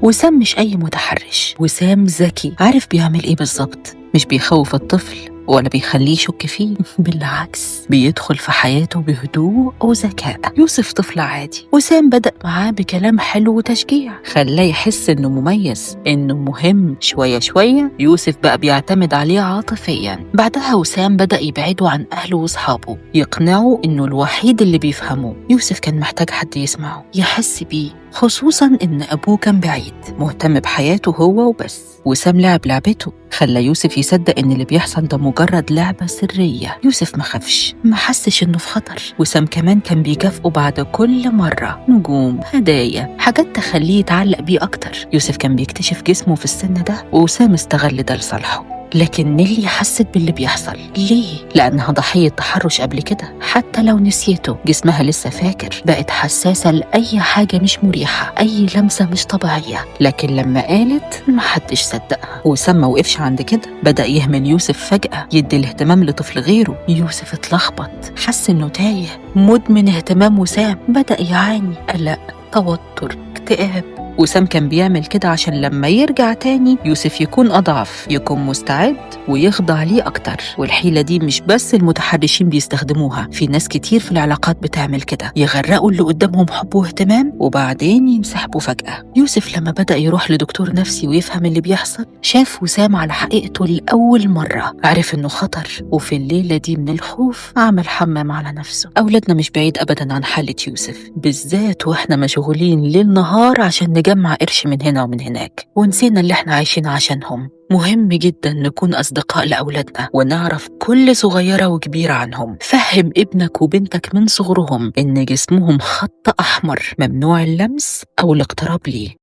وسام مش أي متحرش، وسام ذكي، عارف بيعمل إيه بالظبط. مش بيخوف الطفل ولا بيخليه يشك فيه، بالعكس بيدخل في حياته بهدوء وذكاء. يوسف طفل عادي، وسام بدأ معاه بكلام حلو وتشجيع، خلاه يحس إنه مميز، إنه مهم. شوية شوية يوسف بقى بيعتمد عليه عاطفيا. بعدها وسام بدأ يبعده عن أهله وأصحابه، يقنعه إنه الوحيد اللي بيفهمه. يوسف كان محتاج حد يسمعه، يحس بيه، خصوصا إن أبوه كان بعيد، مهتم بحياته هو وبس. وسام لعب لعبته، خلى يوسف يصدق إن اللي بيحصل ده مجرد لعبة سرية. يوسف ما خافش، ما حسش إنه في خطر. وسام كمان كان بيكافئه بعد كل مرة، نجوم، هدايا، حاجات تخليه يتعلق بيه أكتر. يوسف كان بيكتشف جسمه في السن ده، وسام استغل ده لصالحه. لكن نيلي حست باللي بيحصل. ليه؟ لأنها ضحية تحرش قبل كده، حتى لو نسيته جسمها لسه فاكر. بقت حساسة لأي حاجة مش مريحة، أي لمسة مش طبيعية. لكن لما قالت محدش صدقها. وسام ما وقفش عند كده، بدأ يهمل يوسف فجأة، يدي الاهتمام لطفل غيره. يوسف اتلخبط، حس إنه تايه، مدمن اهتمام وسام. بدأ يعاني قلق، توتر، اكتئاب. وسام كان بيعمل كده عشان لما يرجع تاني يوسف يكون أضعف، يكون مستعد ويخضع ليه أكتر. والحيلة دي مش بس المتحرشين بيستخدموها، في ناس كتير في العلاقات بتعمل كده، يغرقوا اللي قدامهم حب واهتمام وبعدين ينسحبوا فجأة. يوسف لما بدأ يروح لدكتور نفسي ويفهم اللي بيحصل، شاف وسام على حقيقته لأول مرة، عرف إنه خطر. وفي الليلة دي من الخوف عمل حمام على نفسه. أولادنا مش بعيد أبدا عن حالة يوسف، بالذات وإحنا مشغولين ليل نهار عشان نجمع قرش من هنا ومن هناك، ونسينا اللي احنا عايشين عشانهم. مهم جدا نكون أصدقاء لأولادنا ونعرف كل صغيرة وكبيرة عنهم. فهم ابنك وبنتك من صغرهم إن جسمهم خط أحمر، ممنوع اللمس أو الاقتراب ليه.